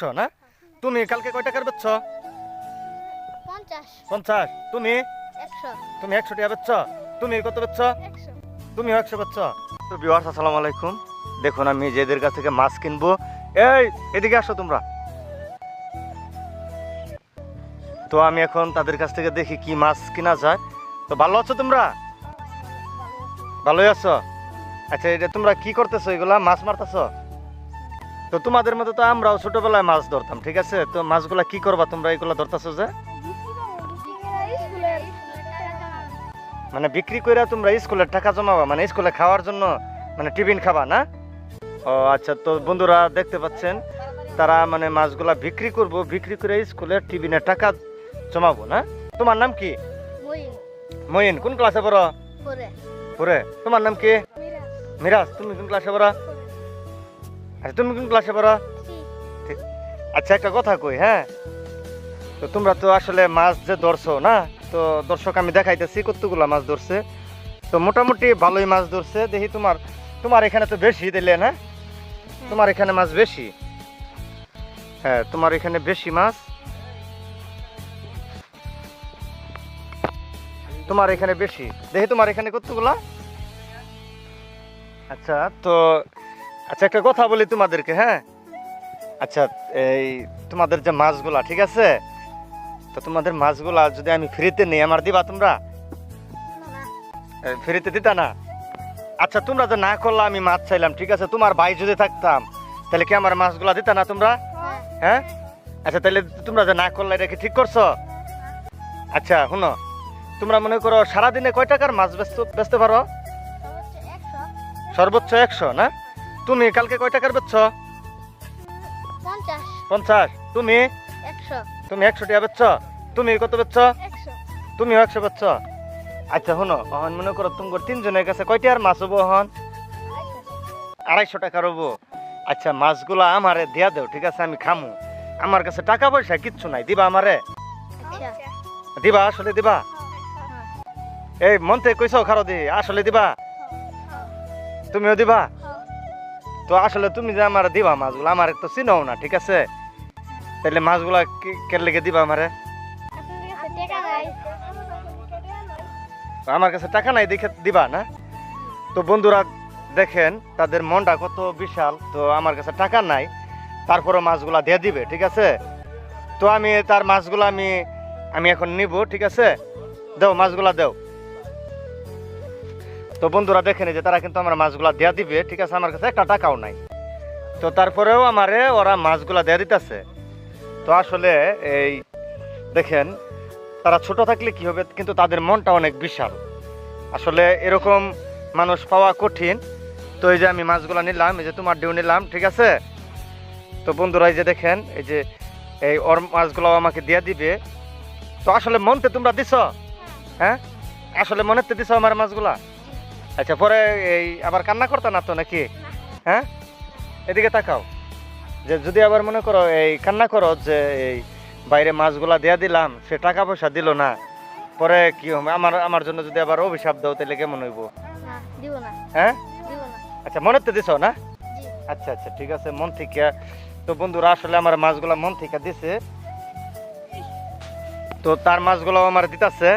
100 না? তুমি কালকে কয় টাকার বেচছ? 50 50। তুমি 100 তুমি 100 টাকা বেচছ। তুমি কত বেচছ? 100 তুমি 100 বেচছ। তো ভিউয়ার্স আসসালামু আলাইকুম। দেখুন আমি যেদের কাছ থেকে মাছ কিনবো, এই এদিকে আসো তোমরা। তো আমি এখন তাদের কাছ থেকে দেখি কি মাছ কিনা যায়। তো ভালো আছো তোমরা? ভালোই আছো? আচ্ছা, এটা তোমরা কি করতেছো? এগুলা মাছ মারতেছো? তো তোমাদের মতো তো আমরাও ছোটবেলায় মাছ ধরতাম, ঠিক আছে? তো মাছগুলা কি করবা তোমরা এগুলা ধরতেছো যে? মানে বিক্রি করে তোমরা স্কুলের টাকা জমাবা, মানে স্কুলে খাওয়ার জন্য, মানে টিফিন খাবা না? ও আচ্ছা। তো বন্ধুরা দেখতে পাচ্ছেন তারা মানে মাছগুলা বিক্রি করব, বিক্রি করে স্কুলের টিফিনের টাকা জমাবো না? তোমার নাম কি? মইন মইন। কোন ক্লাসে পড়ো? পরে পড়ে। তোমার নাম কি? মিরাজ মিরাজ। তুমি কোন ক্লাসে পড়ো? আচ্ছা, তুমি কোন ক্লাসে পড়ো? ঠিক। আচ্ছা, একটা কথা কই, হ্যাঁ? তো তোমরা তো আসলে মাছ যে ধরছো না, তো দর্শক আমি দেখাইতেছি কতগুলা মাছ ধরছে। তো মোটামুটি ভালোই মাছ ধরছে দেখি। তোমার তোমার এখানে তো বেশি দিলে না? তোমার এখানে মাছ বেশি। হ্যাঁ, তোমার এখানে বেশি মাছ। তোমার এখানে বেশি দেখি। তোমার এখানে কতগুলা? আচ্ছা। তো আচ্ছা, একটা কথা বলি তোমাদেরকে, হ্যাঁ? আচ্ছা, এই তোমাদের যে মাছগুলা, ঠিক আছে? তো তোমাদের মাছগুলা যদি আমি ফ্রিতে নিই, আমার দিবা তোমরা? ফ্রিতে দিতা না? আচ্ছা, তোমরা যে না করলা, আমি মাছ চাইলাম, ঠিক আছে? তোমার ভাই যদি থাকতাম তাহলে কি আমার মাছগুলা দিতা না তোমরা? হ্যাঁ। আচ্ছা, তাহলে তোমরা যে না করলা এটা কি ঠিক করছো? আচ্ছা শুনো, তোমরা মনে করো সারাদিনে কয় টাকার মাছ বেচতে পারো? সর্বোচ্চ 100 না? তুমি কালকে কয় টাকার বেচছ? 50 50। তুমি 100 তুমি 100 টাকা বেচছ। তুমি কত বেচছ? 100 তুমি 100 বেচছ। আচ্ছা শুনো, এখন মনে করো তুমি তিনজনের কাছে কয়টা আর মাছ হবো? এখন 250 টাকা হবো। আচ্ছা, মাছগুলো আমারে দিয়া দেও, ঠিক আছে? আমি খামু। আমার কাছে টাকা পয়সা কিচ্ছু নাই, দিবা আমারে? আচ্ছা দিবা? আসলে দিবা? এই মন থেকে কইছো খারো দি, আসলে দিবা? তুমিও দিবা? তো আসলে তুমি যে আমার দিবা মাছগুলো, আমার তো চিনাও না, ঠিক আছে? তাহলে মাছগুলা কেন লেগে দিবা আমারে? আমার কাছে টাকা নাই দেখে দিবা না? তো বন্ধুরা দেখেন তাদের মনটা কত বিশাল। তো আমার কাছে টাকা নাই, তারপরও মাছগুলা দিয়ে দিবে, ঠিক আছে? তো আমি তার মাছগুলো আমি আমি এখন নিব, ঠিক আছে? দেও মাছগুলা দেও। তো বন্ধুরা দেখেন যে তারা কিন্তু আমার মাছগুলা দেয়া দিবে, ঠিক আছে? আমার কাছে একটা টাকাও নাই, তো তারপরেও আমারে ওরা মাছগুলা দেয়া দিতেছে। তো আসলে এই দেখেন তারা ছোট থাকলে কি হবে, কিন্তু তাদের মনটা অনেক বিশাল। আসলে এরকম মানুষ পাওয়া কঠিন। তো এই যে আমি মাছগুলা নিলাম, এই যে তোমার ডিউ নিলাম, ঠিক আছে? তো বন্ধুরা এই যে দেখেন এই যে এই ওর মাছগুলাও আমাকে দিয়ে দিবে। তো আসলে মনতে তোমরা দিছ? হ্যাঁ, আসলে মনেতে দিছ আমার মাছগুলা? আচ্ছা, পরে এই আবার কান্না করতে না তো নাকি? হ্যাঁ, এদিকে তাকাও। যে যদি আবার মনে করো এই কান্না করো যে এই বাইরে মাছগুলা দেয়া দিলাম, সে টাকা পয়সা দিল না, পরে কি হবে? আমার জন্য যদি আবার অভিশাপ দাও তাহলে কেমন হইব? না দিব না হ্যাঁ। দিব না আচ্ছা, মনেতে দিছ না? জি আচ্ছা আচ্ছা, ঠিক আছে, মন থেকে। তো বন্ধুরা আসলে আমার মাছগুলা মন থেকে দিছে, তো তার মাছগুলো আমার দিতেছে।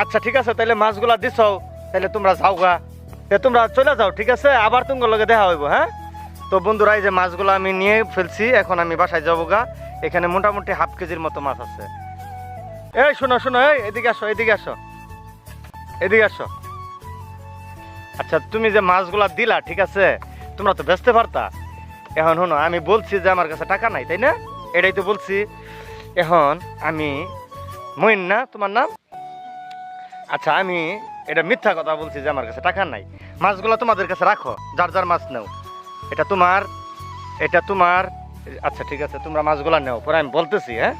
আচ্ছা ঠিক আছে, তাহলে মাছগুলা দিছ, তাহলে তোমরা যাও গা, তোমরা চলে যাও, ঠিক আছে? আবার তোমার লগে দেখা হইব, হ্যাঁ? তো বন্ধুরা এই যে মাছগুলো আমি নিয়ে ফেলছি, এখন আমি বাসায় যাবো গা। এখানে মোটামুটি হাফ কেজির মতো মাছ আছে। এই শোনো শোনো, এই এদিকে আসো, এদিকে আসো, এদিকে আসো। আচ্ছা, তুমি যে মাছগুলা দিলা, ঠিক আছে? তোমরা তো বেচতে পারতা। এখন শোনো, আমি বলছি যে আমার কাছে টাকা নাই, তাই না? এটাই তো বলছি। এখন আমি মইন না তোমার নাম? আচ্ছা, আমি এটা মিথ্যা কথা বলছি যে আমার কাছে টাকা নাই। মাছগুলো তোমাদের কাছে রাখো, যার যার মাছ নেও। এটা তোমার, এটা তোমার। আচ্ছা ঠিক আছে, তোমরা মাছগুলা নেও, পরে আমি বলতেছি। হ্যাঁ,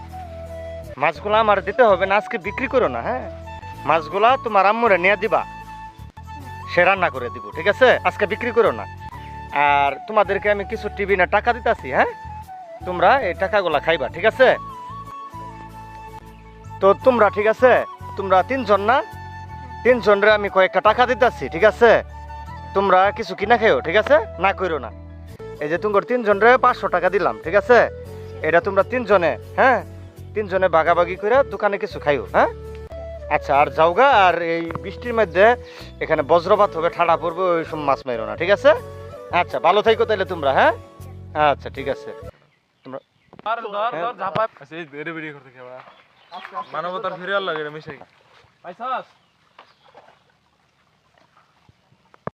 মাছগুলা আমার দিতে হবে না, আজকে বিক্রি করো না। হ্যাঁ, মাছগুলা তোমার আম্মুরে নিয়ে দিবা, সে রান্না করে দিব, ঠিক আছে? আজকে বিক্রি করো না। আর তোমাদেরকে আমি কিছু টিফিনে টাকা দিতেছি, হ্যাঁ? তোমরা এই টাকাগুলা খাইবা, ঠিক আছে? তো তোমরা, ঠিক আছে, তোমরা তিনজন না? তিনজনরে আমি কয়েকটা টাকা দিতেছি, ঠিক আছে? তোমরা কিছু কিনা খাইও, ঠিক আছে? না কইরো না। এই যে তোমার তিনজনরে 500 টাকা দিলাম, ঠিক আছে? এটা তোমরা তিনজনে, হ্যাঁ, তিনজনে ভাগাভাগি করে দোকানে কিছু খাইও, হ্যাঁ। আচ্ছা, আর যাওগা, আর এই বৃষ্টির মধ্যে এখানে বজ্রপাত হবে, ঠাডা পড়বে, ওই সব মাছ মাইরো না, ঠিক আছে? আচ্ছা, ভালো থাইকো তাইলে তোমরা, হ্যাঁ। আচ্ছা, ঠিক আছে। তোমরা আর ধর ধর ঝাপায় আচ্ছা এই এরে বেরিয়ে করতে কেবা মানবতার ফিরে আল্লাহ রে মিশাই পাইছাস